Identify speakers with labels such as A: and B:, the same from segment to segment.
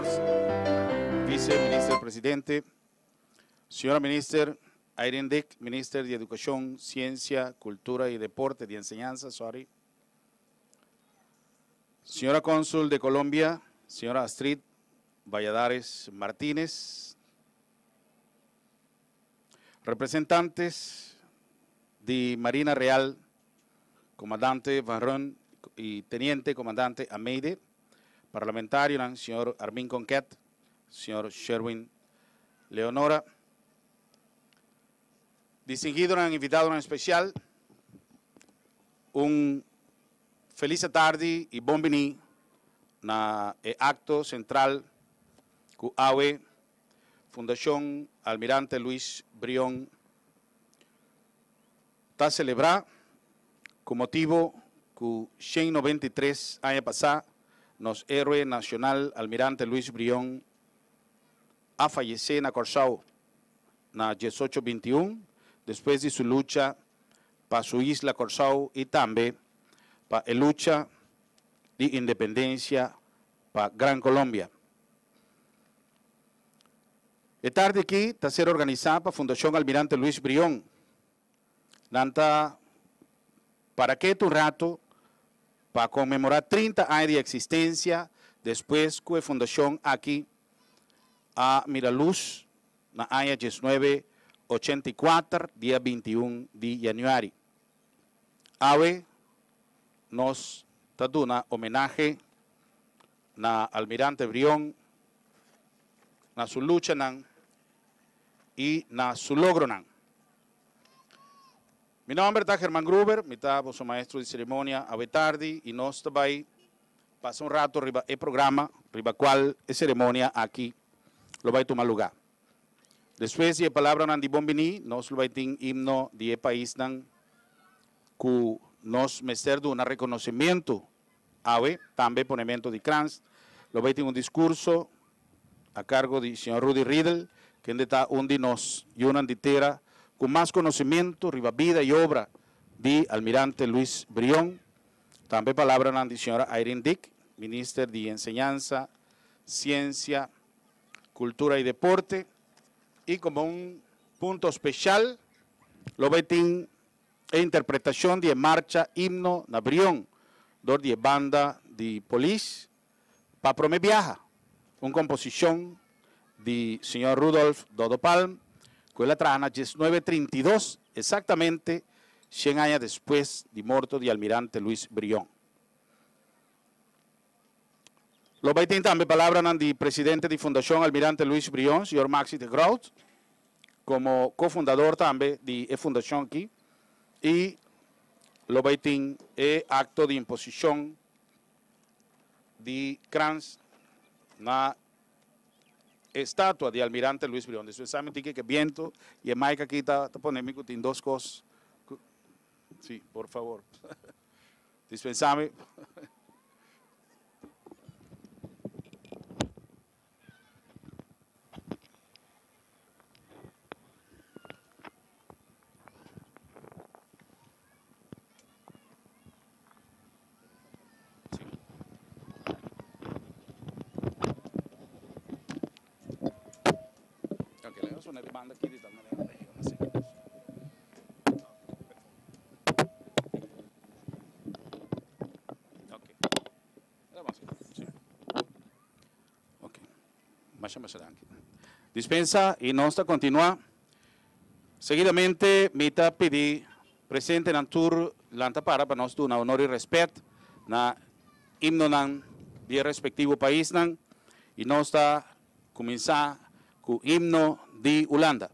A: senhores vice-ministro-presidente, senhora ministra Irene Dick, ministra de Educação, Ciência, Cultura e Deporte, de Enseñanza, Señora cónsul de Colombia, señora Astrid Valladares Martínez, representantes de Marina Real, comandante Van Ron y teniente comandante Ameide, parlamentario, señor Armin Conquet, señor Sherwin Leonora, distinguido invitado especial, un feliz tarde y bienvenido na acto central que AWE, Fundación Almirante Luis Brión, está celebrar con motivo que 193 años pasado, nos héroe nacional Almirante Luis Brión ha fallecido en Corsao na 1821, después de su lucha para su isla Corsao y también para la lucha de independencia para Gran Colombia. Esta tarde aquí está a ser organizada por Fundación Almirante Luis Brión. Nanta para que un rato para conmemorar 30 años de existencia después que la Fundación aquí a Miraluz na año 1984, día 21 de januario. AWE nos está dando homenaje na Almirante Brión, na su lucha y na su logro. Mi nombre es Germán Gruber, mi soy maestro de ceremonia a tarde y nos también pasa un rato arriba el programa, arriba cual es ceremonia aquí lo va a tomar lugar. Después de la palabra de Bombini, nos lo va a tener himno de país que nos meter de un reconocimiento AWE, también ponimiento de crans, lo va a tener un discurso a cargo del señor Rudy Riedel, que está donde nos ayudan de tierra con más conocimiento, riba vida y obra de Almirante Luis Brión. También palabra de la señora Irene Dick, ministra de Enseñanza, Ciencia, Cultura y Deporte. Y como un punto especial, lo va a tener interpretación de marcha himno na Brión, de banda de polis, para Prome Viaja, una composición de señor Rudolf Dodo Palm, que la trae en 1932, exactamente 100 años después de muerto de Almirante Luis Brión. Lo va a tener también palabra del presidente de Fundación Almirante Luis Brión, señor Maxi de Groot, como cofundador también de la fundación aquí, y lo va a tener acto de imposición de crans na estatua de Almirante Luis Brión. Especialmente que viento y el Mike aquí está poniendo en dos cosas. Sí, por favor. Dispensame. Una demanda aquí de tal manera. Dispensa y nos continúa. Seguidamente, me pedi presente en tour lanta para nos dar honor y respeto na himno de respectivo país y nos está comenzar con himno de Holanda.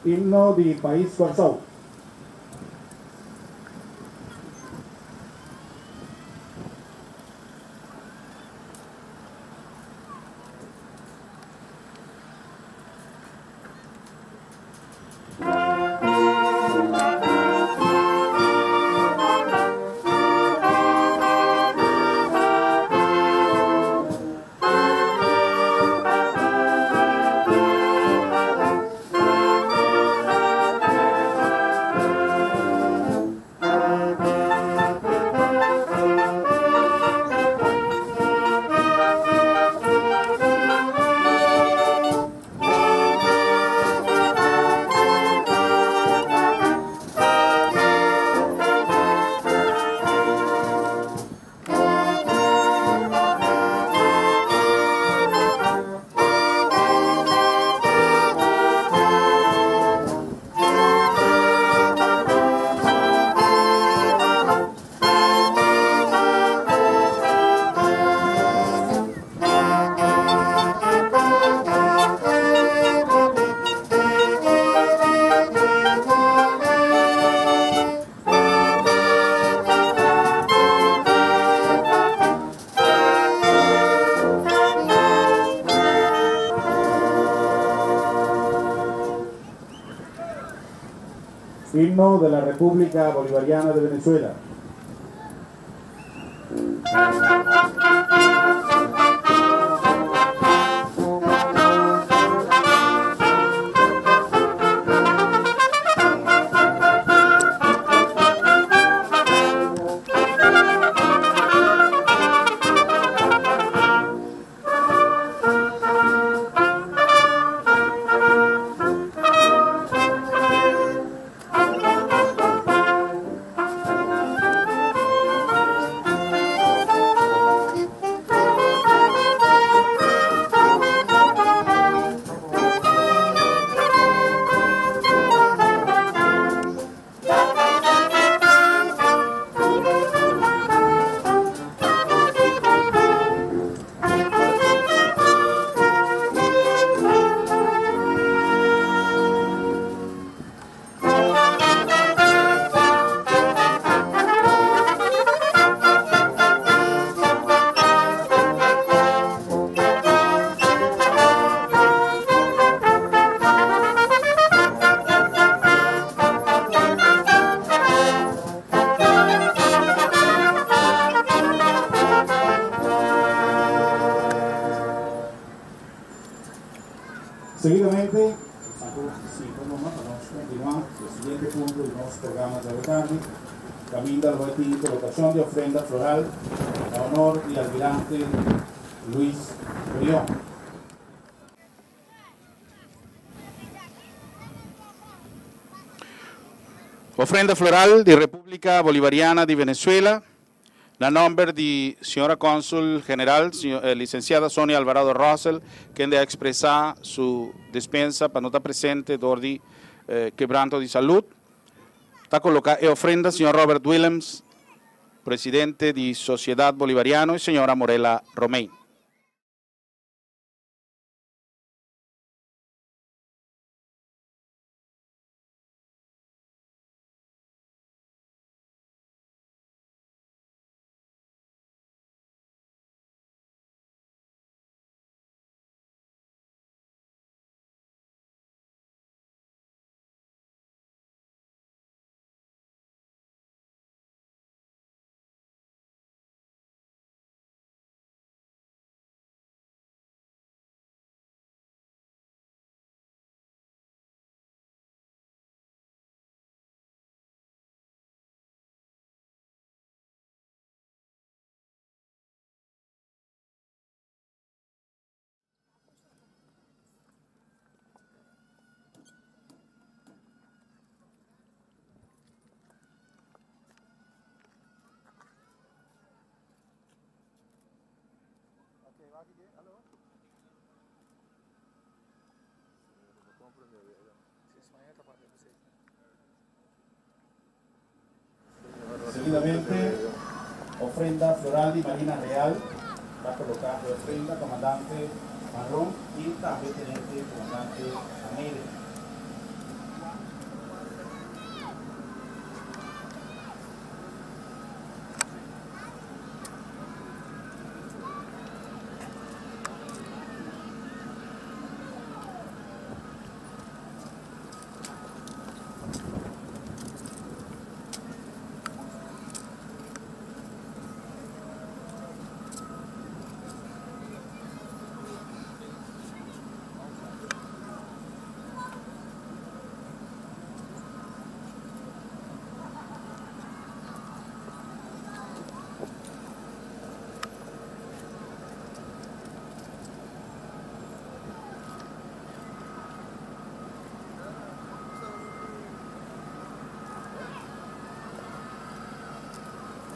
B: Himno di País Guangzhou. Himno de la República Bolivariana de Venezuela. Seguidamente, vamos a continuar el siguiente punto de nuestro programa de Abetardi. Caminda lo bautí colocación de ofrenda floral a honor y almirante Luis Brión.
A: Ofrenda floral di Repubblica Bolivariana di Venezuela, a nome di signora Consul General, licenciada Sonia Alvarado Russell, che deve expressare su dispensa per non estar presente di quebranto di salud. Está colocada e ofrenda signor Robert Willems, presidente di Sociedad Bolivariano, e signora Morella Romain.
B: Seguidamente, ofrenda floral de Marina Real, va a colocar de ofrenda comandante Marrón y también teniente comandante Amede.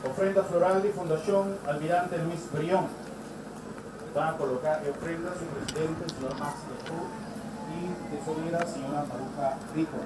B: Ofrenda floral de Fundación Almirante Luis Brión. Va a colocar en ofrenda su presidente, el señor Max Lecour, y tesorera, señora Maruja Rico.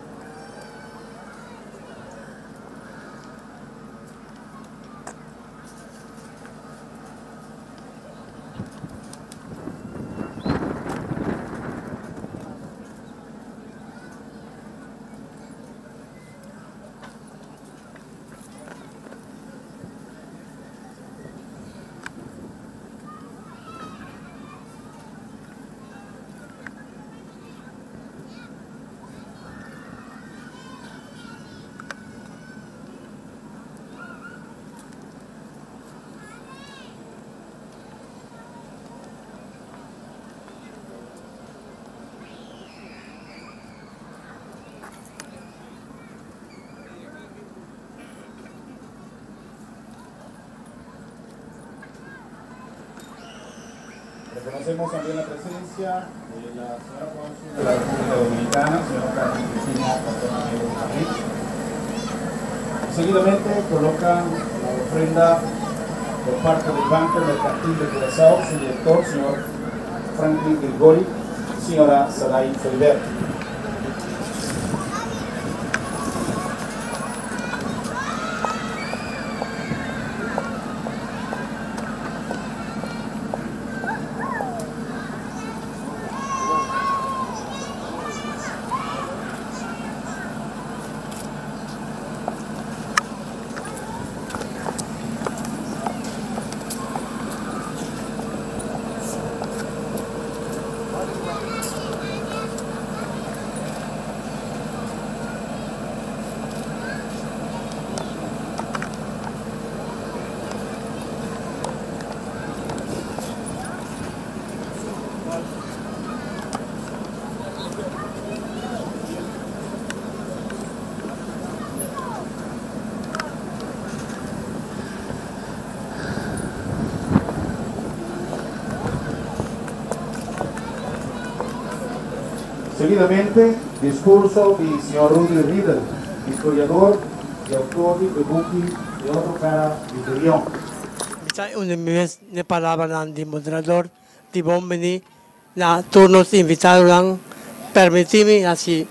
B: Reconocemos también la presencia de la señora cónsul de la República Dominicana, señora Carmen Cristina Bartolomé Madrid. Seguidamente colocan la ofrenda por parte del Banco Mercantil de Curazao, su director, señor Franklin Grigori, señora Saray Felber. Seguidamente, discurso del señor Rudy Riedel, historiador y autor de Buki de otro cara de León.
C: Una palabra de moderador, de bombeni, la turnos invitados, permitime así.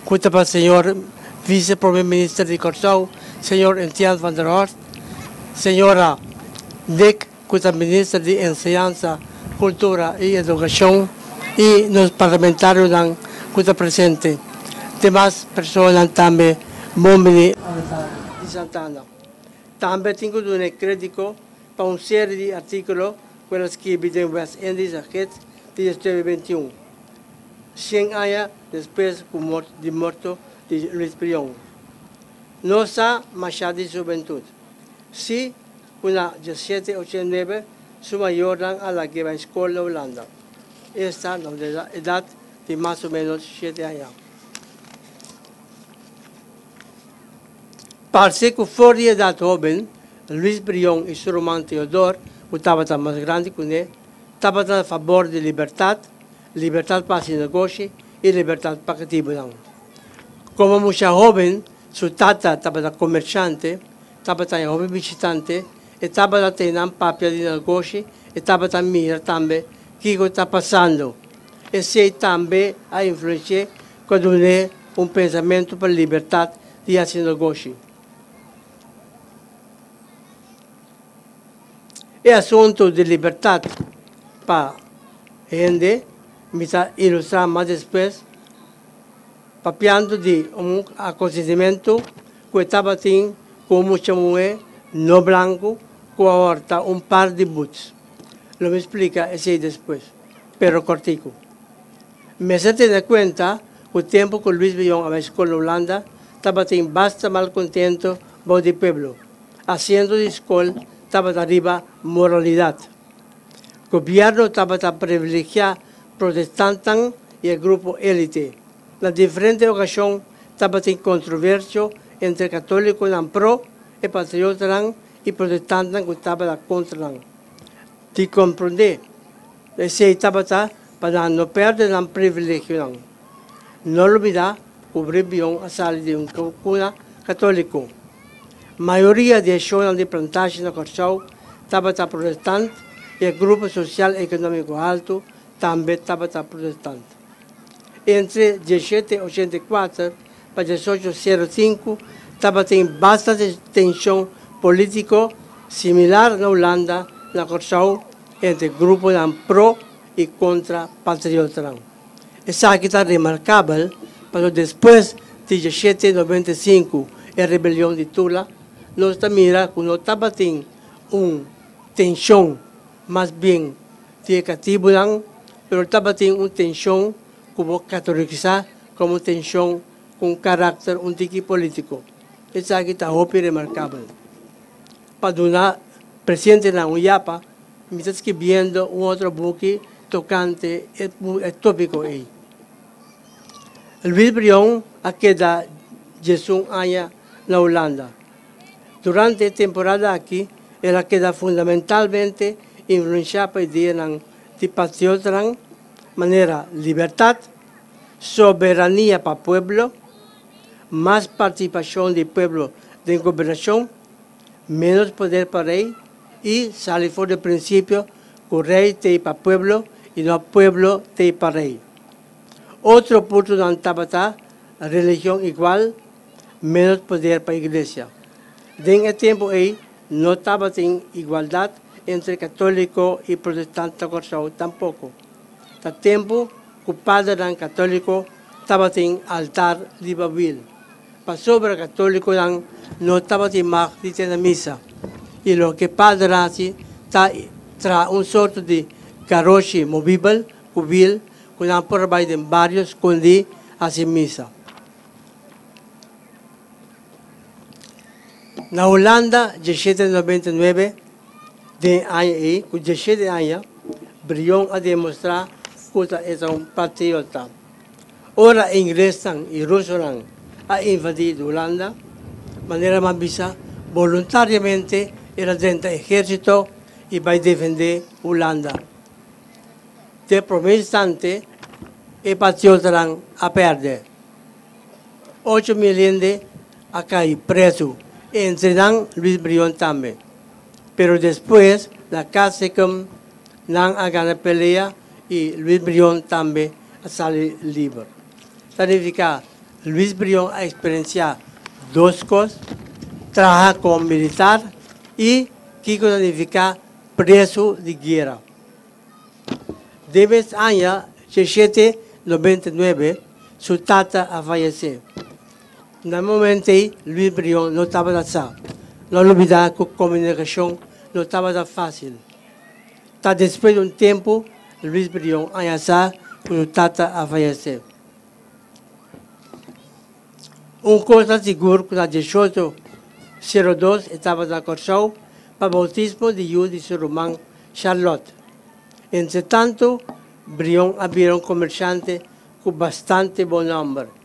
C: Cuenta para el señor vice-primer ministro de Curaçao, señor Etienne van der Horst, señora Dick, cuenta ministra de Enseñanza, Cultura y Educación, y los parlamentarios dan cuenta presente. Demás personas también, bombeni de Santana. También tengo un crédito para una serie de artículos que escribí en West Indies de 2021. 100 años después de muerto de Luis Brión. No está más de su juventud. Sí, una 1789, su mayor a la que va a escuela Holanda. Esta es la edad de más o menos 7 años. Parece que fuera de edad joven, Luis Brión y su hermano Teodoro, que estaba más grande que él, estaban a favor de libertad para su negocio y libertad para el tribunal. Como mucha joven, su tata estaba comerciante, estaba joven visitante, estaba teniendo papel de negocio, estaba mirando también qué está pasando. Y se también ha influenciado cuando hay un pensamiento para la libertad de hacer negocio. El asunto de libertad para gente, me está ilustrando más después, papiando de un acontecimiento que estaba teniendo con mucha mujer no blanco, que ahorita un par de boots. Lo me explica ese después, pero cortico. Me se tiene cuenta que el tiempo que Luis Brión a la escuela Holanda estaba teniendo bastante malcontento con el pueblo, haciendo de escuela estaba arriba moralidad. El gobierno estaba privilegiando protestantes y el grupo élite. En diferentes ocasiones estaba en controversia entre católicos en pro y patriotas y protestantes que estaban contra. De comprender, se estaba para no perder el privilegio. No olvidar que Brión sale de un cuna católico. maioria de zonas de plantagem na Corsau estava protestante e o grupo social e econômico alto também estava protestante. Entre 1784 para 1805 estava tendo bastante tensão política similar na Holanda, na Corsau, entre grupos pró e contra patriotas. Essa aqui está remarcável, mas depois de 1795, a rebelião de Tula, nós mira que não estava tendo uma tensão mais bem negativo, mas estava tendo uma tensão como católica, como tensão com caráter político. Essa aqui está remarcável. Para donar presente na Uyapa, me está escrevendo outro book tocante o tópico aí. Luís Brion, aqui da Jesus Aya, na Holanda. Durante a temporada aqui, ela queda fundamentalmente influenciada pela ideia de patriota, maneira liberdade, soberania para o povo, mais participação do povo em governação, menos poder para o rei e sair fora do princípio que o rei tem para o povo e não o povo tem para o rei. Outro ponto não estava a religião igual, menos poder para a igreja. Nesse tempo aí, não estava em igualdade entre católico e protestante da Corsau, tampouco. No tempo que o padre católico estava em altar de Babil. Para sobre o católico não estava em mais de missa. E o que o padre traz sorte de carroça movível, cubil, que não pode ir em vários escondidos a missa. Na Holanda, 1799, de ano aí, com 17 anos, Brion a demonstrar que é um patriota. Ora, inglês e russo a invadir a Holanda, de maneira mabisa, voluntariamente era dentro do exército e vai defender a Holanda. De promessante, e patriota a perder. 8 milhões a cair preso. Entre Luís Brion também. Pero depois, na casa como não a ganhar pelea e Luís Brion também a sair livre. Significa, Luís Brion a experienciar duas coisas, trabalhar como militar e que significa preso de guerra. Desde o ano 1799, sua tata a falecer. No momento aí, Luís Brion não estava lá. Não olvidar que a comunicação não estava fácil. Depois de tempo, Luís Brion ameaçou que o tata a falecer. Uma coisa segura que na 1802 estava na Corsau para o bautismo de filho de sua irmã Charlotte. Entretanto, Brion havia um comerciante com bastante bom número.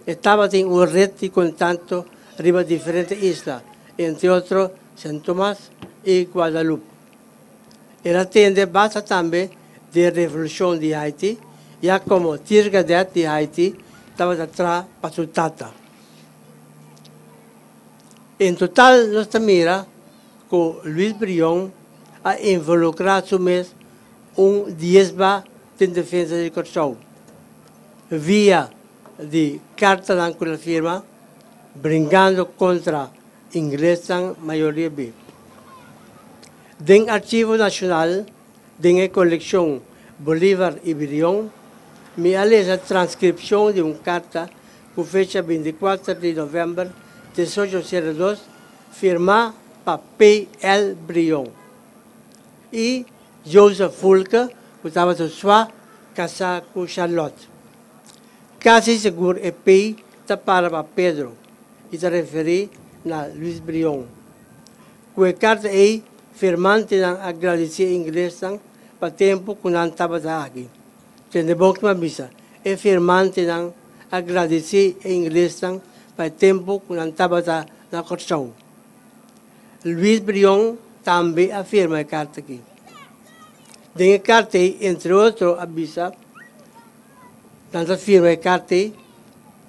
C: Estava em uma rede de contato arriba de diferentes islas, entre outros, São Tomás e Guadalupe. Ela atende base também da Revolução de Haiti, já como Tirgadet de Haiti estava atrás para sua tata. Em total, nós mira que Luís Brion a involucrado mês 10 em defesa de Corsau, via de carta com a firma, brincando contra inglês na maioria B. Den Arquivo Nacional, den coleção Bolívar e Brion, me alisa a transcrição de uma carta com fecha 24 de novembro de 1802, firmada por P.L. Brion. E Joseph Fulca, que estava sua casada com Charlotte. Quase seguro é P. para Pedro, e se refere a Luís Brion. Com a carta aí, firmante agradecer inglês para o tempo que não estava aqui. Tendo bom que uma missa, é firmante agradecer inglês para o tempo que não estava na Corsau. Luís Brion também afirma a carta aqui. Denha carta, entre outros, avisa, tanto afirma a carta,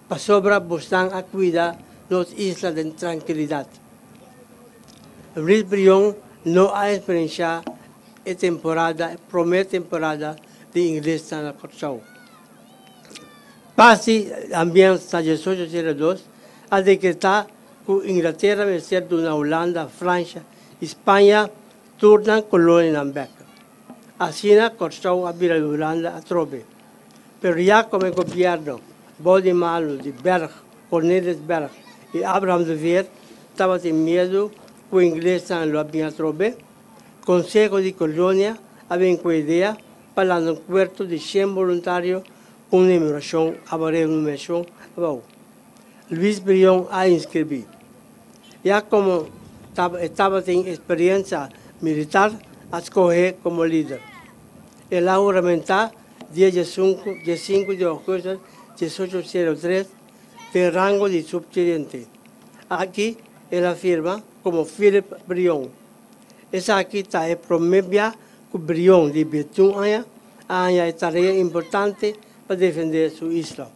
C: para sobre buscar a cuidar das islas de tranquilidade. Luis Brión no ha experienciado la primera temporada de inglés en la Corsao. Pasi también hasta 1802 a decretar que Inglaterra vencer de una Holanda, Francia, España, tornan colonia en América. Así la Corsao había la Holanda a trobe. Pero ya como el gobierno, Bodimalo de Berg, Cornelis Berg y Abraham de Veer estaban sin miedo que ingleses lo habían trobe, Consejo de Colonia había una idea para el puerto de 100 voluntarios con una numeración abajo. Luis Brión ha inscrito. Ya como estaba sin experiencia militar, a escoger como líder. El juramental día 5 de agosto de 1803 de rango de subteniente. Aquí él afirma como Philip Brión. Es aquí está el promedio que Brión de 21 años haya tarea importante para defender su isla.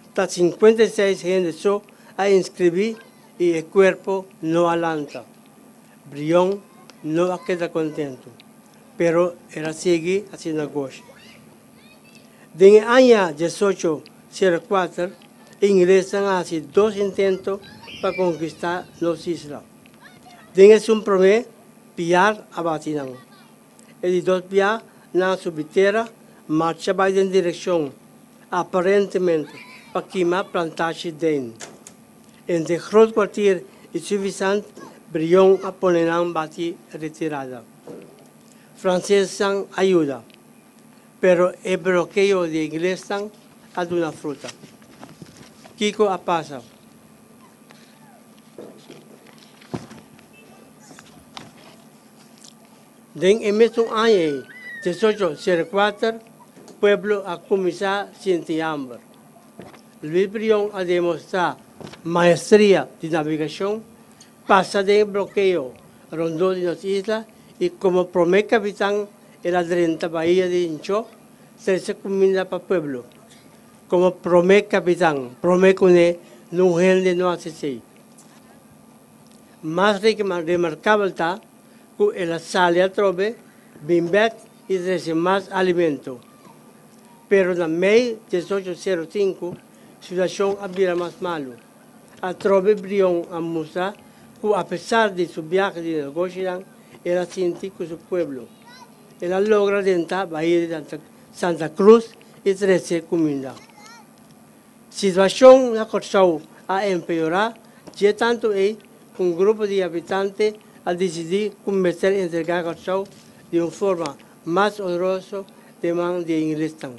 C: Hasta 56 gente a inscribir y el cuerpo no adelanta. Brión no queda contento, pero él sigue haciendo negocio. En el año 1804, ingleses hacen 2 intentos para conquistar las islas. Es un primer pillar a Batinán. El 2 pillar en su vitera marchaba en dirección, aparentemente, para quemar plantajes de en. En el groot kwartier is suffisant Brión a poner bati retirada. Franceses ayuda, pero el bloqueo de ingleses ha una fruta. Kiko a pasa. En el mismo año 1804, pueblo a comenzar sin hambre. Luis Brión ha demostrado maestría de navegación, pasa de bloqueo, rondó de las islas y como primer capitán en la 30 bahía de Incho, se comida para el pueblo. Como primer capitán, primer que no gente no hace así. Más remarcable está que él sale a trobe, bimbec y recibe más alimento. Pero en el mes de 1805, la situación había más malo. A trobe Brión a mostrar que a pesar de su viaje de negocio, él siente con su pueblo. Él logra entrar bahía de Santa Cruz y 13 comunidades. La situación en la Corsao ha empeorado, ya tanto es que un grupo de habitantes ha decidido convertir en entregar a Corsao de una forma más honrosa de mano de ingleses.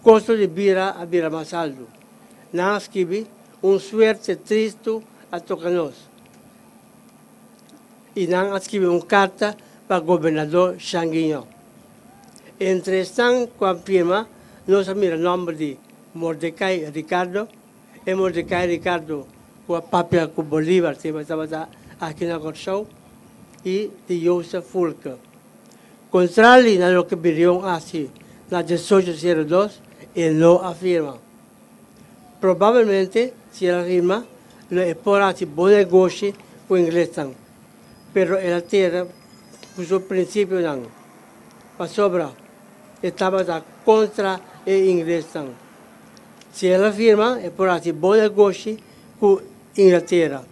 C: Costo de vida había más alto. Nada escribe un suerte triste a tocarnos. Y nada escribe una carta para el gobernador Changuiño. Entre están confirma, nos mira el nombre de Mordecai Ricardo, y Mordecai Ricardo, con papel con Bolívar, estaba aquí en la Corsao, y de Joseph Fulker. Contrario a lo que Brión hace en la 1802, él no afirma. Probablemente, si él afirma, le podrá hacer buen negocio con ingleses, pero la tierra, por su principio, para sobra, estaba contra el inglés. Si él afirma, él podrá hacer buen negocio con Inglaterra.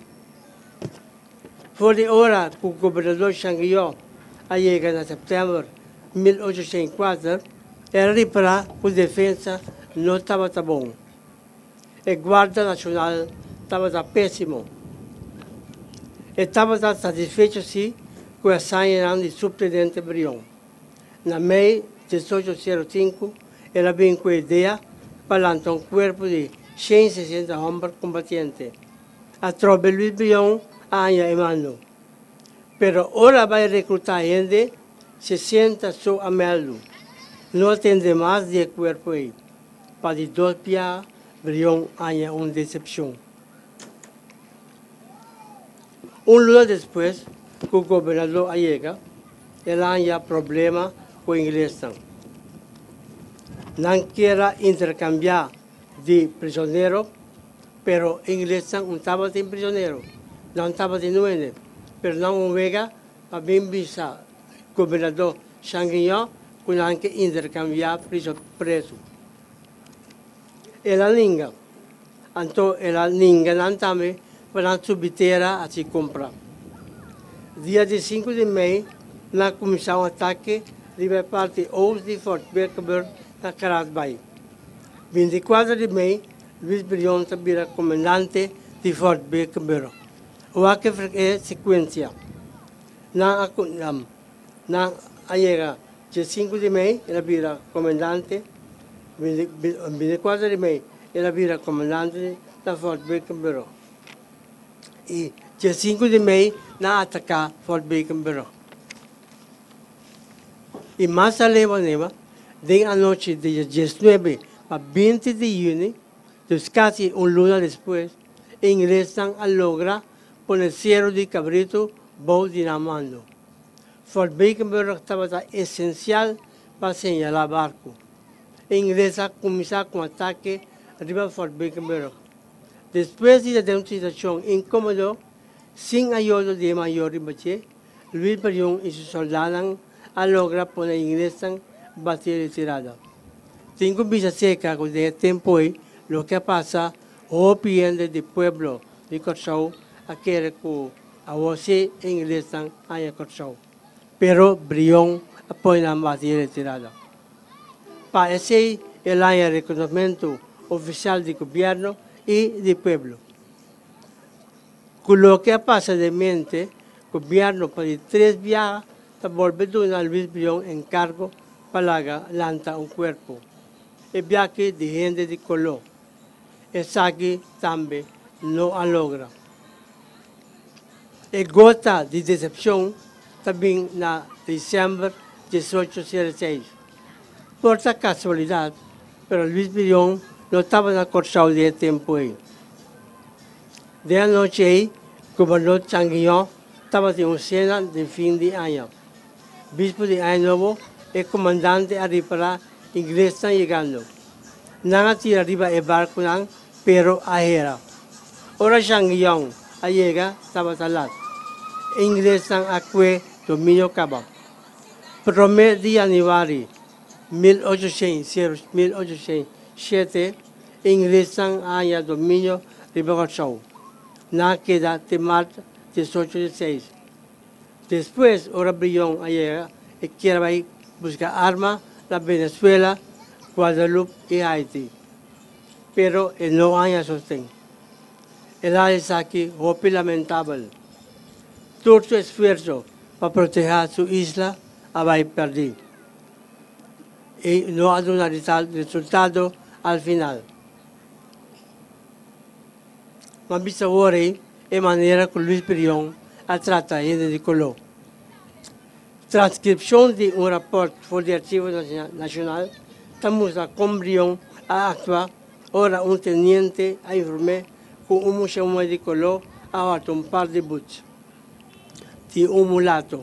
C: Fue de hora que el gobernador Changuilló ha llegado en septiembre de 1804, él reparó que la defensa no estaba tan buena. El Guardia Nacional estaba pésimo. Estaba satisfecho sí con la hazaña del subteniente Brión. En el mes de 1805, él había una idea para lanzar un cuerpo de 160 hombres combatientes. A través de Luis Brión año en mano. Pero ahora va a reclutar gente, 60 su ameldo. No tendrá más de cuerpo ahí. Para de 2 días, Brión haya una decepción. Un lunes después, que el gobernador llega, él haya problemas con ingleses. No quiere intercambiar de prisioneros, pero ingleses no estaban sin prisioneros, no estaban sin nueve. Fernando Vega, pabimbi sa gobernador Sanguinho, con anche intercambiar preso. Ela ninga. Anto ela ninga nantame para subitera a se comprar. Dia de 5 de maio, na comissão ataque, de parte Oost de Fort Beckenburg na Karatbay. 24 de maio, Luis Brion vira comandante de Fort Beckenburg. O que é sequência. Na ayega, dia 5 de maio, ela vira comandante. 24 de maio, ela vira comandante da Fort Beckenburg. E dia 5 de maio, na atacar Fort Beckenburg. E mais além, de a noite de 19 a 20 de junho, dos casi luna depois, ingresan a lograr poner Cerro de Cabrito, Bou dinamando. Fort Beckenburg estava essencial para señalar barco. Ingresa a começar com ataque arriba Fort Beckenburg. Depois de uma situação incômoda, sem ajuda de maior ribache, Luis Brion e seus soldados a lograr poner ingresan bater retirada. Tengo visa seca que de tempo lo que pasa o piende de pueblo de Corsau a que a você ingresan a Corsau. Pero Brion apoia a bater retirada. Para esse el haya reconocimiento oficial de gobierno y de pueblo. Con lo que pasa de mente, gobierno para 3 viajes volviendo a Luis Brion en cargo para lanzar un cuerpo. El viaje de gente de color. Esa que también no logra. El gota de decepción también en diciembre 1806. Por esa casualidad, pero Luis Brion no estaba en la Corsau de tiempo. De la noche, el gobernador Sanguinho estaba en una cena de fin de año. Bispo de Año Nuevo, el comandante arriba ingresan llegando. Nada tira arriba el barco, pero aera. Ahora Sanguinho llega, estaba talat. Ingresan a Cue, dominio Cabo. Primer de aniversario 1807, ingresan a dominio de Corsau. Na queda de marzo 1806. Después, ahora Brion llega y quiere buscar armas en Venezuela, Guadalupe y Haití. Pero no hay sostén. El área aquí es lamentable. Todo su esfuerzo para proteger su isla va a perder. Y no ha dado resultado al final. Ma bisa ahora de manera que Luis Brion a trata de color. Transcripción de un reporte por el Archivo Nacional, estamos a con Brion a actuar, ahora un teniente a informar que un muchacho de color ha un par de buts de un mulato.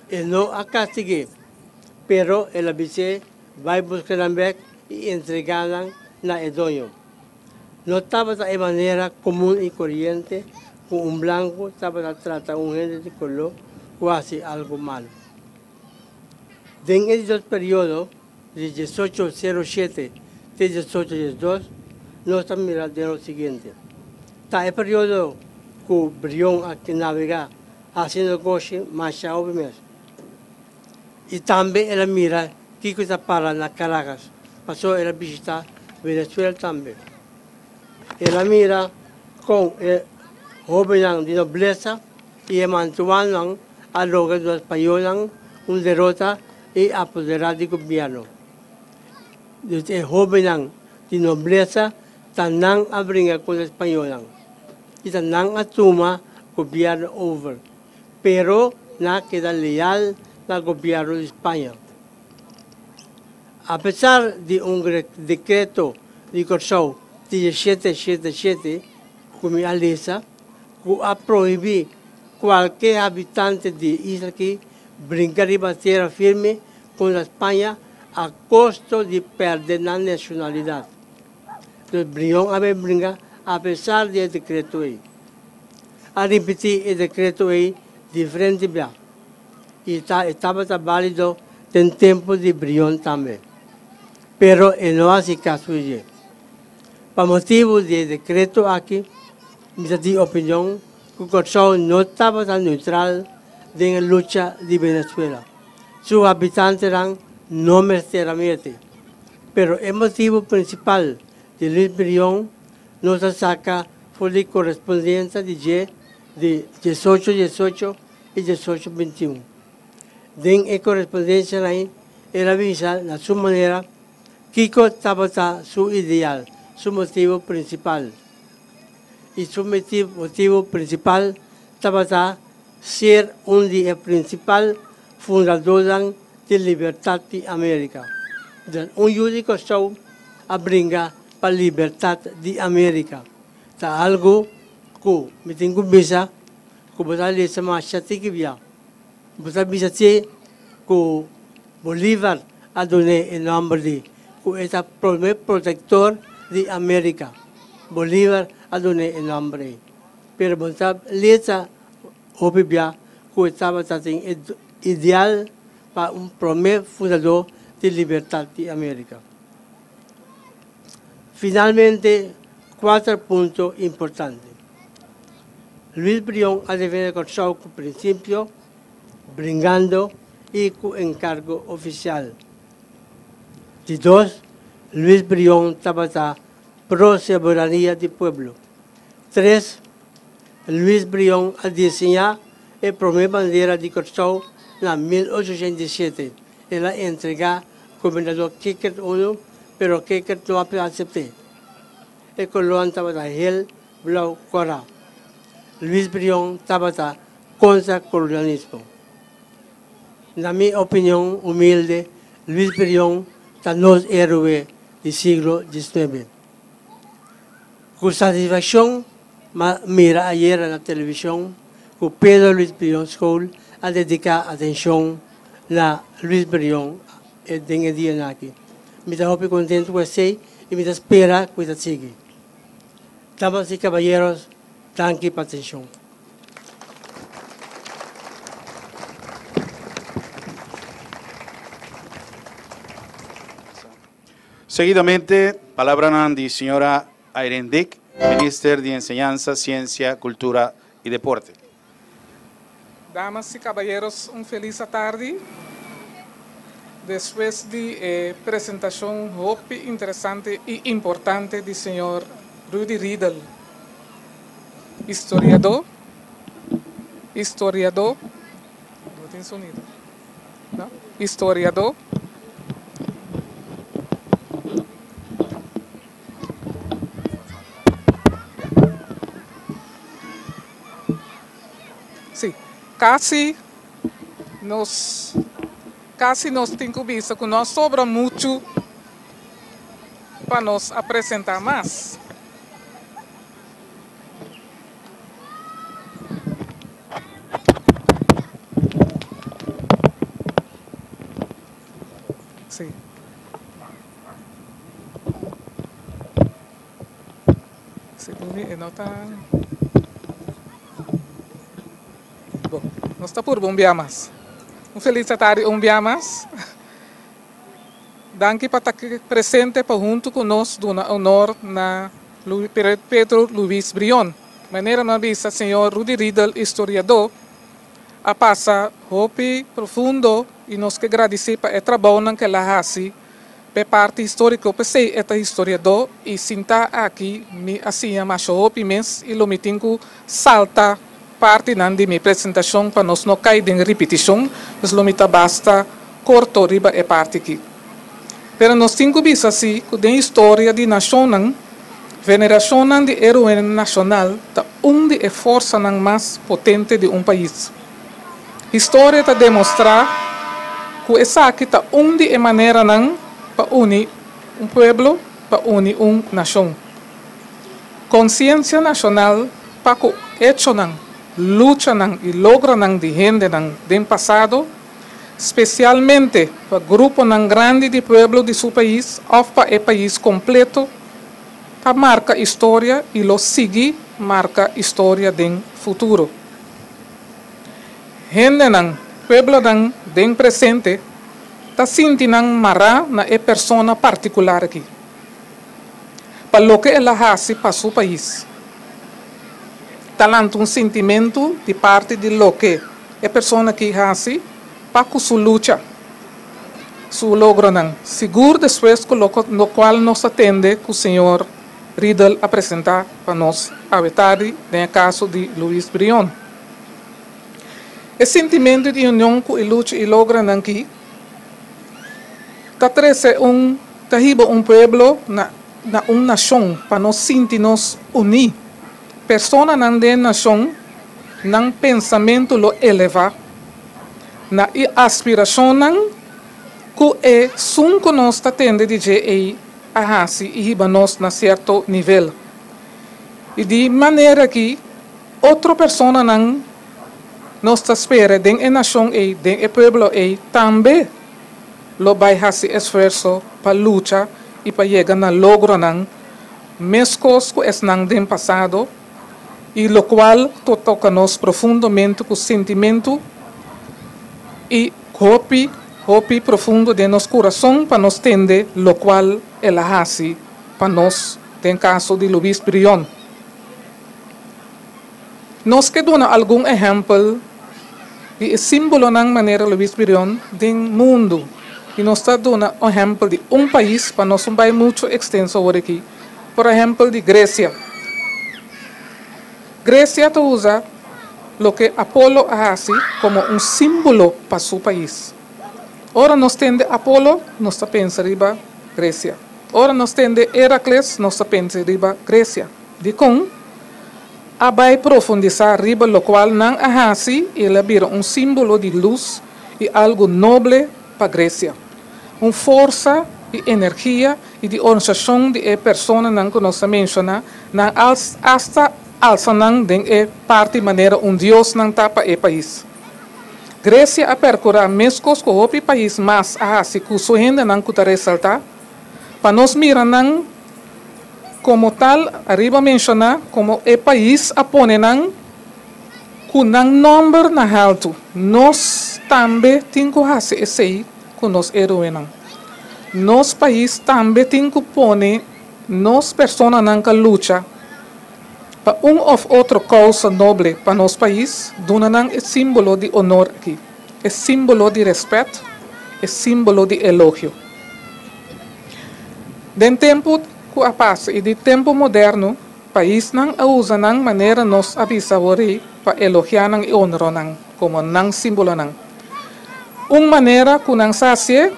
C: Él no a castigue, pero el ABC va a buscar a Beck y entregarla a Edoño. No estaba de manera común y corriente que un blanco estaba a tratar a un gente de color o hace algo malo. En esos periodos, de 1807 a 1802, no está mirando lo siguiente. Está el periodo que Brion a que navega haciendo coche más mes. Y también él mira que está para en Caracas. Pasó a visitar Venezuela también. Él mira con el joven de nobleza y mantuvo a los españoles una derrota y apoderar del gobierno. El joven de nobleza también abriga con los españoles y también asuma el gobierno over, pero no queda leal al gobierno de España. A pesar de un decreto de Corsau 1777, como alianza, que ha prohibido cualquier habitante de isla que brincar a tierra firme con la España a costo de perder la nacionalidad. Entonces, Brion a pesar del decreto. a repetir el decreto ahí diferente ya. Y estaba válido en tiempo de Brión también. Pero no hace caso de él. Por motivo del decreto aquí, mi opinión, que Corsao no estaba tan neutral en la lucha de Venezuela. Sus habitantes eran no mercenariamente. Pero el motivo principal de Luis Brión nos saca fue la correspondencia de 18-18 y 18-21. En la correspondencia ahí, era visa de su manera, Kiko estaba su ideal, su motivo principal. Y su motivo principal estaba ser un día principal fundador de libertad de América. Un único show a brincar para la libertad de América. Es algo que me tengo visa, que voy a leer más que via. Voy a visa que Bolívar ha dado el nombre de que es el primer protector de América. Bolívar ha dado el nombre. Pero voy a leer obvia que estaba ideal para un primer fundador de libertad de América. Finalmente, 4 puntos importantes. Luis Brión ha de ver con su principio, brindando y con encargo oficial. De 2, Luis Brión estaba pro soberanía del pueblo. 3, Luis Brión ha diseñado la primera bandera de Corsao en 1807. Él la entregó al gobernador Kickert I, pero Kickert no aceptó. El color estaba el blanco coral. Luis Brión estaba contra el colonialismo. En mi opinión humilde, Luis Brión no es héroe del siglo XIX. Con satisfacción, mira ayer en la televisión que Pedro Luis Brión School ha dedicado atención a Luis Brión en el día aquí. Me estoy muy contento con eso y me espera que esto siga. Damas y caballeros, gracias por atención.
A: Seguidamente, palabra de señora Irene Dick, Ministra de Enseñanza, Ciencia, Cultura y Deporte.
D: Damas y caballeros, feliz tarde. Después de presentación muy interesante y importante del señor Rudy Riddle, historiador, no tiene sonido, ¿no? Historiador, sí, casi nos tengo visto que nos sobra mucho para nos presentar más. Sí. Sí, no está por bombear mais. Feliz tarde, mais. Danke para estar presente para junto conosco, do honor na Pedro Luis Brión. Maneira na vista, senhor Rudy Riddle, historiador, a passar hopi profundo e nós que agradecer para o trabalho que ela faz, para parte histórica, para ser historiador e sentar aqui, assim, mais hopi mês e lo me tenho salta parte da minha apresentação para nós não cair em repetição, mas lo me basta corto riba e parte aqui. Pero nós temos visto assim, que a história de nação, veneração de herói nacional, é de força mais potente de país. História está demonstrar que essa aqui está de maneira para unir povo, para unir nação. Consciência nacional para que hecho luta e logra de gente do passado, especialmente para grupo grande de pueblo de seu país ou para o país completo, para marcar a história e lo seguir marca história den futuro. Gente ng pueblo den presente ta sinti ng mara na persona particular aqui. Para lo que ela hace para su país. Talento sentimento de parte de lo que persona que hace para su lucha. Su logro nan. Seguro después no qual nos atende que o senhor Riddle apresentar para nós a tarde no caso de Luis Brion. O sentimento de união que luta e logra aqui trece riba pueblo na nação para nós sentirmos unir. Persona nan de nação nan pensamento lo eleva na aspiração nan que sun que nós atende de a hasi e riba nós na certo nível. E de maneira que outra pessoa não nos espera den a nação e den pueblo e também lo vai fazer esforço para lutar e para chegar na logro não mescos que es não den passado e lo qual toca nos profundamente com sentimento e hopi profundo de nosso coração para nos tender, lo qual ela hace para nós, em caso de Luis Brion. Nós que dona algum exemplo de símbolo na maneira Luis Brion do mundo. E nós está dando exemplo de país, para nós não vai muito extenso agora aqui. Por exemplo, de Grécia. Grécia usa lo que Apolo hace como símbolo para seu país. Ora nós tende Apolo, nós pensa riba Grécia. Ora nós tende Heracles, nós pensa riba Grécia. De com, vai profundizar riba lo qual não ahasi, ele vira símbolo de luz e algo noble para Grécia. Força e energia e de organização de pessoa não que nós menciona, não hasta alça não de parte maneira Deus não tapa país. Grécia a percorrer mescos com o país mais assim que sua gente não cuta ressaltar, para nós mirar não como tal arriba mencionar como o país a pone não com não número na alto, nós também temos que fazer esse com nós heróis não. Nos país também temos que pone nós pessoas não que luta para ou outra causa nobre para nosso país, donam é símbolo de honor aqui, é símbolo de respeito, é símbolo de elogio. De tempo que passa e de tempo moderno, país não usa não maneira nos avisa para elogiar e honrar como não símbolo não. Maneira que não se hace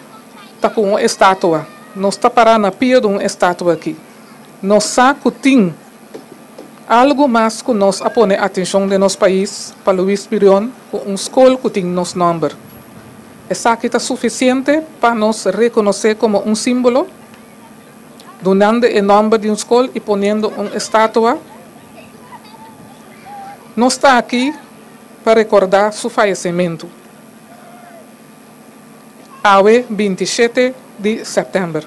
D: tá com uma estátua, nós está parando na pia de uma estátua aqui, nós sabe algo mais que nós apone atenção de nosso país para Luis Brion com escola que tem nosso nome. Essa aqui está suficiente para nós reconhecer como símbolo, donando o nome de uma escola e ponendo uma estátua. Nós está aqui para recordar seu falecimento. Awe 27 de setembro.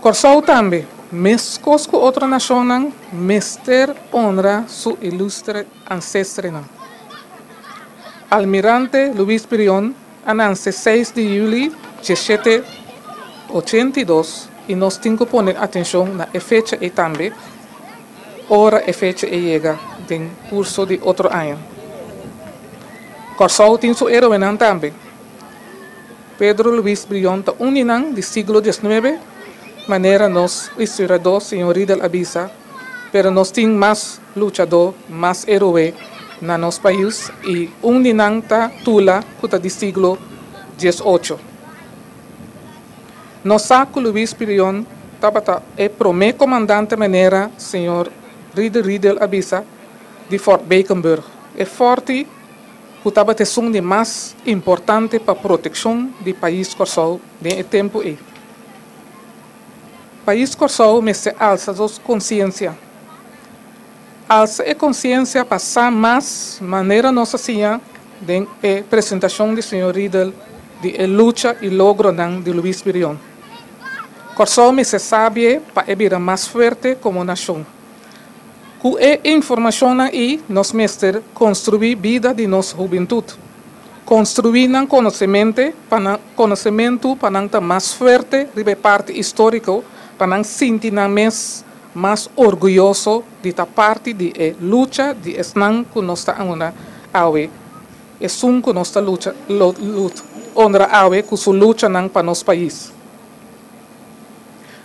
D: Corsou também. Mescos com outra nação, mester honra su ilustre ancestre. Almirante Luis Brion, anunció 6 de julho de 1782 e nós temos que poner atenção na fecha e também, hora e fecha e chega do curso de outro ano. Corsou tem seu herói também. Pedro Luis Brion, do século XIX, maneira nos historiadores, senhor Riddle avisa, pero nós temos mais lutador, mais herói na nosso país e ninanta tula que do século XVIII. Nós sabemos que Luis Brion é primeiro comandante maneira, senhor Riddle avisa, de Fort Bakenburg. É forte que estava de mais importante para a proteção do país Corsou no tempo e. País Corsou me se alça a consciência. Alça a consciência passar mais maneira nossa senha de apresentação do senhor Riddle de luta e logro de Luis Brion. Corsou me se sabe para vir mais forte como nação. Com a informação aí, nós mestres construir vida de nossa juventude. Construir conhecimento para estar mais forte, de parte histórica, para sentir mais orgulhoso de ta parte de luta de esnan que nós estamos awe. É um que nós estamos luta onde awe que sua luta para nosso país.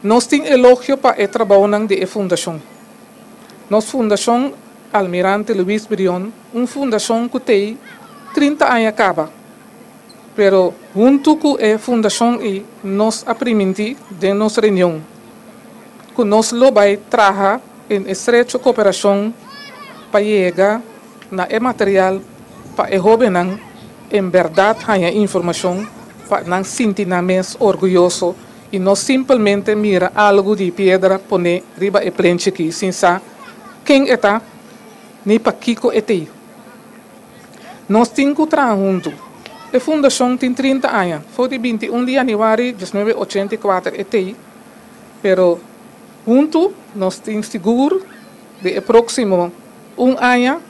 D: Nós temos elogio para o trabalho de fundação. Nossa fundação Almirante Luiz Brion, uma fundação que tem 30 anos acaba. Pero junto com a fundação e nós aprendemos de nossa reunião que nós vai trabalhar em estreita cooperação para chegar na material para o jovem em verdade a informação para não sentir mais orgulhoso e não simplesmente mira algo de pedra poner riba e prenche aqui sem saber quem está nem para Kiko é. Nós temos que trabalhar juntos. A fundação tem 30 anos. Foi de 21 de janeiro de 1984 pero juntos nós temos seguro de próximo 1 ano,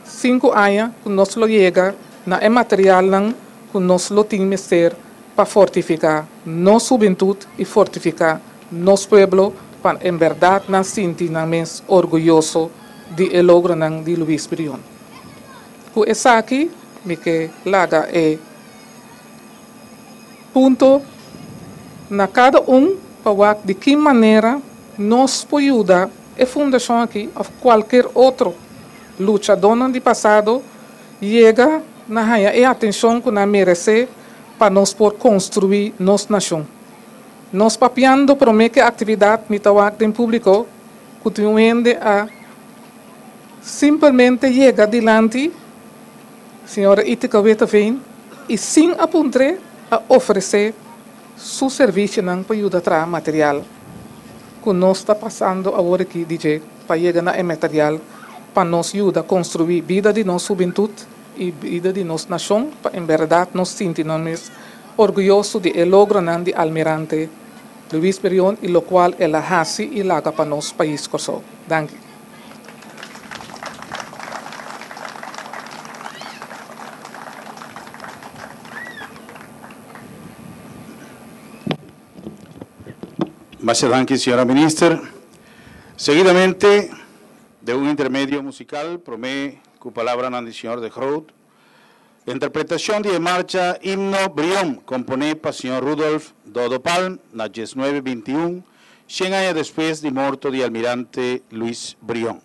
D: 5 anos que nós lo chega na material que nós lo temos ser para fortificar nossa juventude e fortificar nosso povo para em verdade não sentir mais orgulhoso de logro de Luiz Brion. Com essa aqui, me que laga ponto na cada para de que maneira nós podemos ajudar a fundação aqui ou qualquer outro lutador de passado chega na raia e atenção que nós merece para nós por construir nossa nação. Nós papiando para que a atividade em público continue a simplesmente chegar adiante, senhora Itica Wetaveen, e sem apontar a oferecer seu serviço para ajudar a material que nós está passando agora aqui, DJ, para chegar na material para nos ajudar a construir a vida de nossa juventude e vida de nossa nação, para em verdade nos sentirmos orgulhosos de logro de Almirante Luiz Brion, e lo qual ela hace e laga para nosso país. Danke.
A: Muchas gracias, señora ministra. Seguidamente, de un intermedio musical, promete con palabra al señor de Groot. Interpretación de marcha Himno Brion, componé para el señor Rudolf Dodo Palm, na 1921, 100 años después de muerto de Almirante Luiz Brion.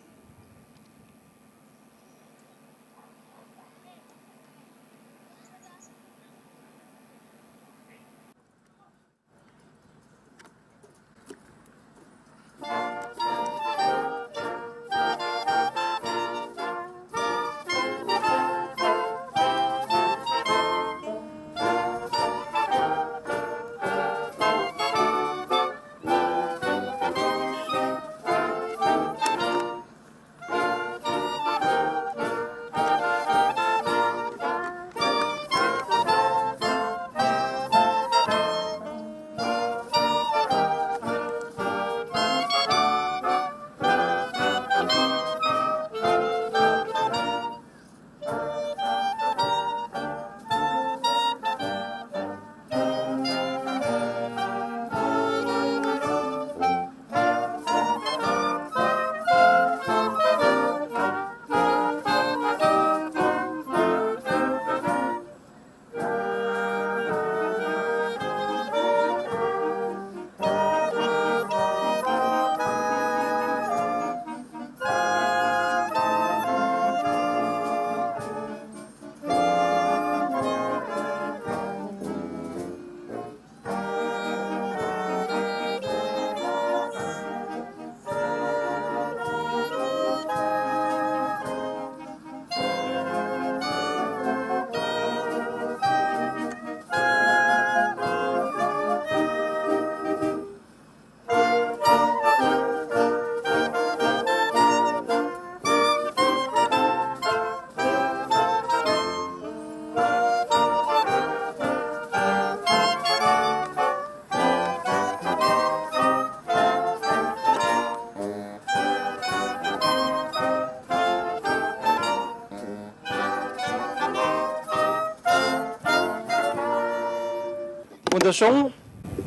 E: Fundação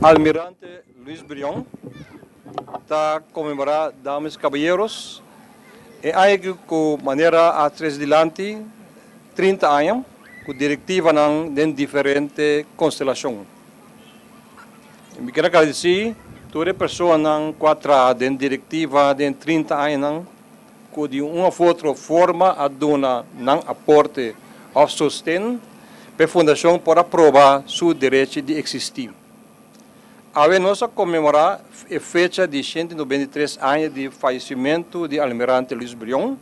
E: Almirante Luis Brión está comemorar, damas e caballeros, e aí com maneira a três dilante 30 anos, com diretiva de diferente constelação. Me quero agradecer toda pessoa que quatro de diretiva de 30 anos, que de uma ou outra forma a dona não aporte ao sustento para a fundação para aprovar seu direito de existir. A nós comemorar a fecha de 193 anos de falecimento de Almirante Luis Brión.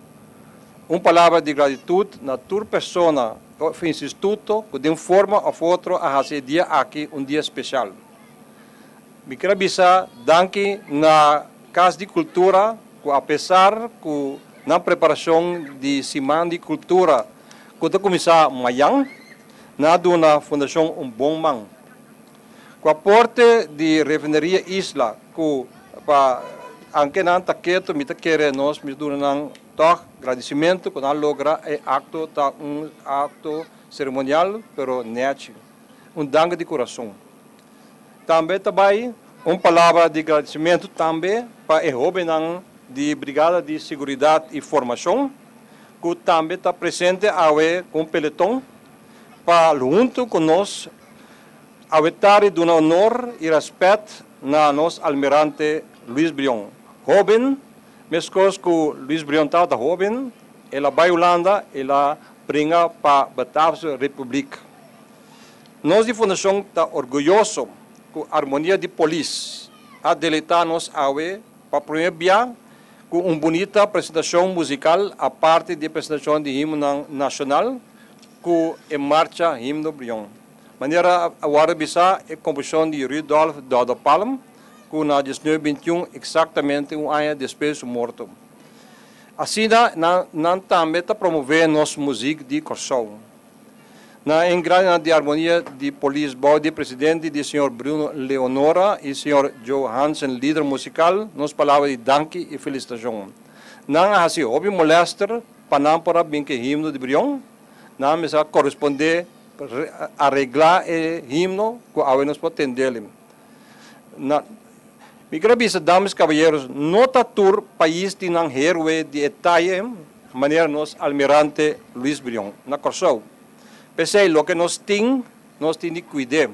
E: Uma palavra de gratitude na toda pessoa do instituto que de uma forma ou outra a fazer dia aqui dia especial. Me quero avisar, danke na Casa de Cultura, que apesar que na preparação de Semana de Cultura, que está começar amanhã, na Fundação bom man. Com o aporte de Refinaria Isla, que anche não está quieto, me quer nós me dando agradecimento que não logra acto cerimonial, pero net, danke de coração. Também palavra de agradecimento também para o jovem de Brigada de Seguridade e Formação, que também está presente com o pelotão, para junto conosco awetar de honor e respeito na nosso Almirante Luis Brión. Jovem, mesmo que Luis Brión está jovem, ela vai Holanda, ela brinca para a Batavia República. Nós de Fundação está orgulhoso com a harmonia de polícia a deleitar-nos para o primeiro dia com uma bonita apresentação musical a parte da apresentação de himno nacional com em marcha himno Brión. Maneira agora bisa a composição de Rudolf Dodo Palm que na 1921 exatamente ano depois do morto. Assim, não também está promovendo nossa música de Corsão. Na engrana de harmonia de polícia body presidente de Sr. Bruno Leonora e Sr. Joe Hansen, líder musical, nos palavras de danke e felicitação. Não há assim, houve molester, para bem que himno de Brión, não me corresponder arreglar o himno que a nos pode atender. Me quero damas e cavalheiros, nota tour país de não herói de Etaia, maneira nos Almirante Luis Brión, na Corsão. Pensei, o que nós temos que cuidar,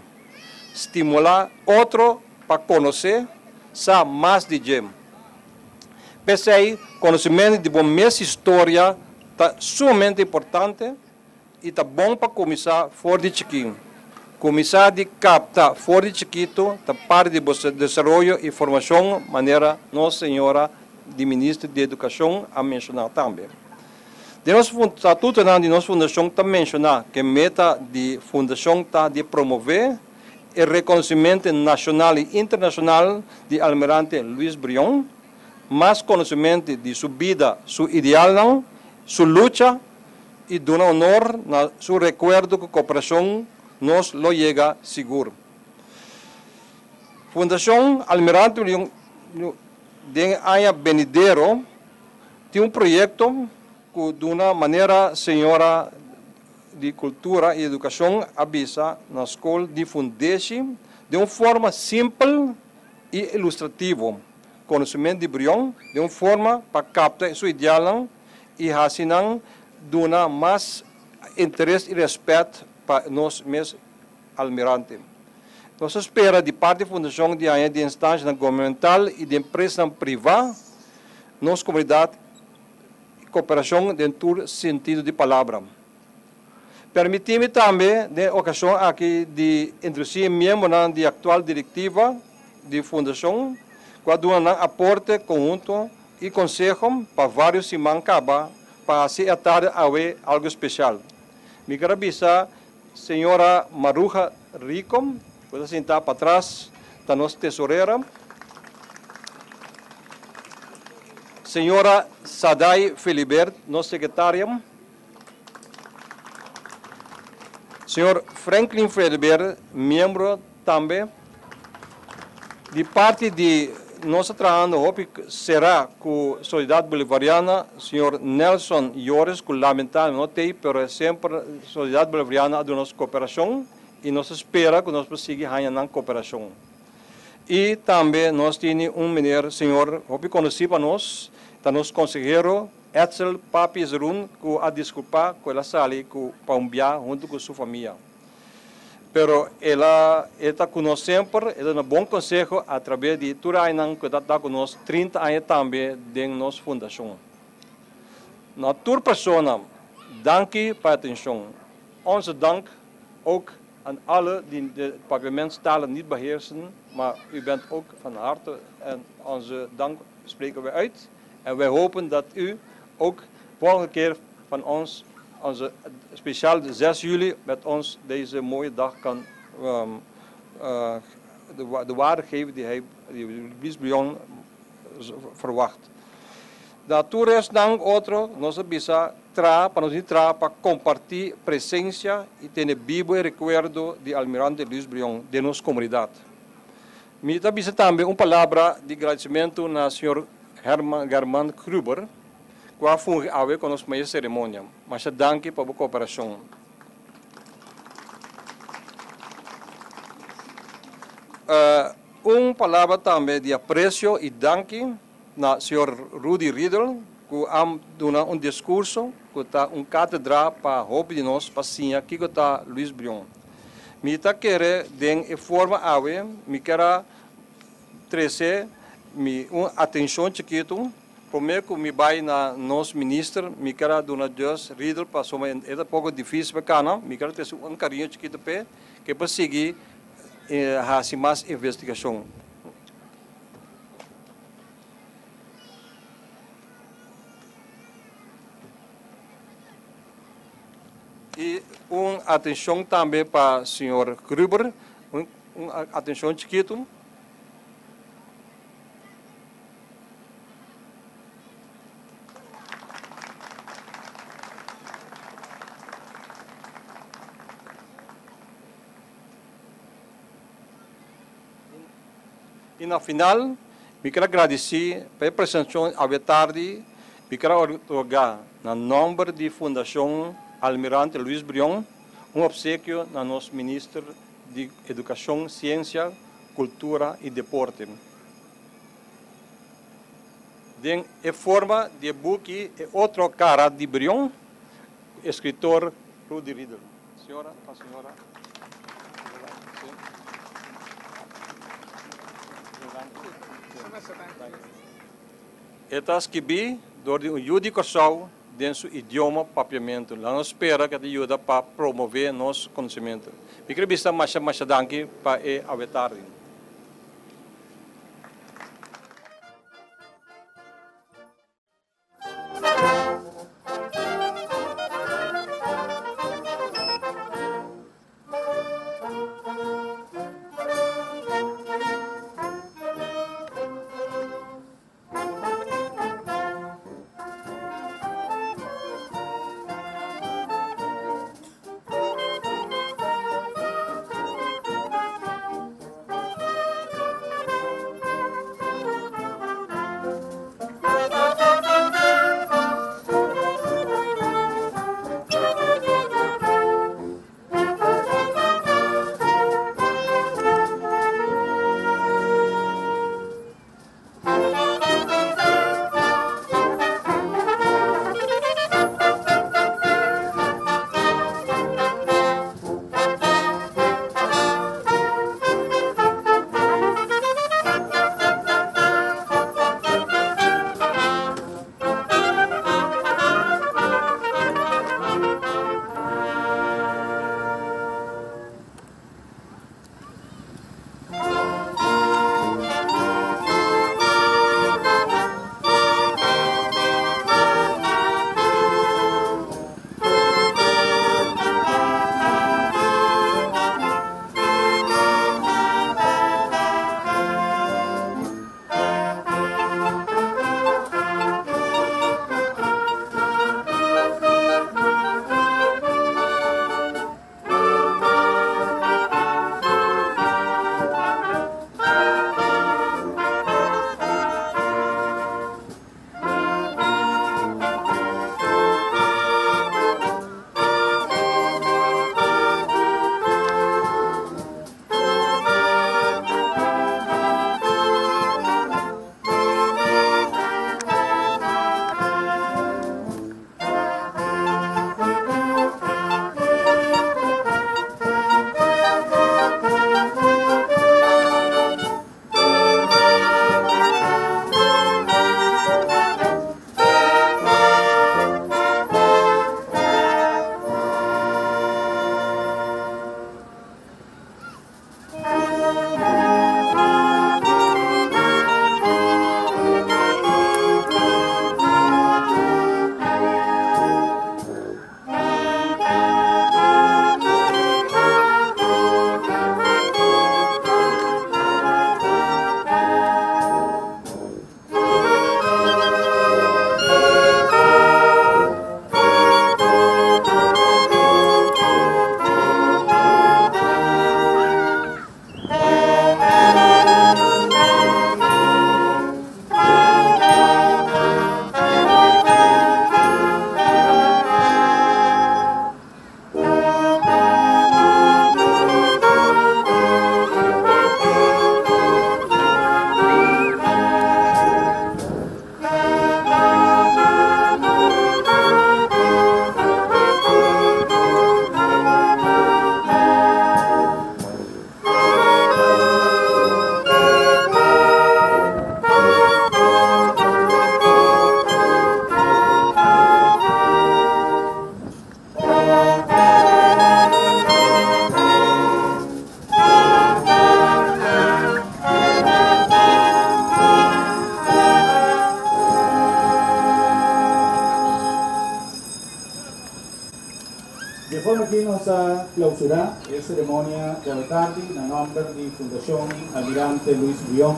E: estimular outro para conhecer, saber mais de gente. Pensei, conhecimento de uma mesma história está sumamente importante e está bom para começar fora de chiquinho. Começar de captar fora de chiquito, está parte de desenvolvimento e formação, maneira Nossa Senhora de Ministro de Educação a mencionar também. De nosso estatuto de nossa fundação está mencionar que a meta de fundação está de promover o reconhecimento nacional e internacional de Almirante Luis Brión, mais conhecimento de sua vida, seu ideal, sua luta e dar honor na seu recuerdo que a cooperação nos lo llega seguro. Fundação Almirante Brión de año venidero tem projeto que de uma maneira senhora de cultura e educação avisa na escola difundir-se de uma forma simples e ilustrativa conhecimento de Brión de uma forma para captar seu ideal e assim de uma mais interesse e respeito para nós mesmos almirante. Nós espera de parte da fundação de instância governamental e de empresa privada nossa comunidade cooperação dentro do sentido de palavra. Permite-me também, de ocasião aqui, de introduzir membro da atual diretiva de fundação, quando um aporte conjunto e conselho para vários se mancaba para se atar a algo especial. Me quero avisar, senhora Maruja Rico, pode sentar para trás, da nossa tesoureira. Senhora Sadai Filibert, nossa secretária. Senhor Franklin Filibert, membro também. De parte de nossa trabalho, será com a Sociedade Bolivariana, senhor Nelson Iores, que lamentável não tem, mas sempre a Sociedade Bolivariana de nossa cooperação, e nós espera que nós possamos ganhar cooperação. E também nós temos senhor, que conhecido para nós, nosso conselheiro, Etzel Papi Zerun, que a desculpar com ela sali para viajar junto com sua família. Pero ela está conosco sempre, ela dá um bom conselho através de tudo que está conosco 30 anos também dentro da nossa fundação. Na tour persona, dank je voor atentie. Onze dank ook aan alle die de parlementstalen niet beheersen, maar u bent ook van harte en onze dank spreken we uit. En wij hopen dat u ook volgende keer van ons, speciaal de 6 juli, met ons deze mooie dag kan de waarde geven die Luis Brion verwacht. Daartoe is dank outro, nossa bisa para nos entrar para compartilhar presença e ter vivo recuerdo de Almirante Luis Brion de nossa comunidade. Me bisa também palavra de agradecimento na senhor German Kruber, que foi a conosco na cerimônia. Mas danke para a cooperação. Palavra também de apreço e danke na senhor Rudy Riddle, que am dona discurso, que está cátedra para hobby de nós, para sim, aqui que está Luis Brion. Me está querer de forma ave, me quer trazer atenção chiquito, primeiro que me vai na nosso ministro, me quer dona Deus Riddle para somar é pouco difícil para cá, me quer ter carinho chiquito para que para seguir fazer mais investigação. E atenção também para o senhor Gruber, atenção chiquito. E na final, me quero agradecer pela apresentação à tarde, me quero otorgar, no nome da Fundação Almirante Luis Brion, obsequio na nosso ministro de Educação, Ciência, Cultura e Deporte. Em forma de book outro cara de Brion, escritor Rudy Riddle. Senhora, a senhora. Estas que vi, door de educação dentro do idioma papiamento. Lá nós espera que ajuda para promover nosso conhecimento. Eu queria dizer mais danke para a tarde.
B: aqui nossa clausura, a cerimônia de tarde, na nome da Fundação Almirante Luiz Brion,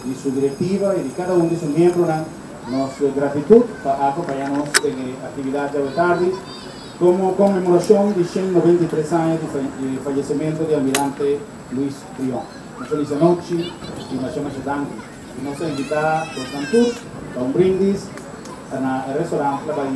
B: de sua diretiva e de cada um de seus membros, nossa gratidão para acompanhar-nos na atividade de tarde, como comemoração de 193 anos de falecimento de Almirante Luiz Brion. Uma feliz noite e uma chama de danke. E nós invitamos os cantos para brindis na restaurante La Bahia.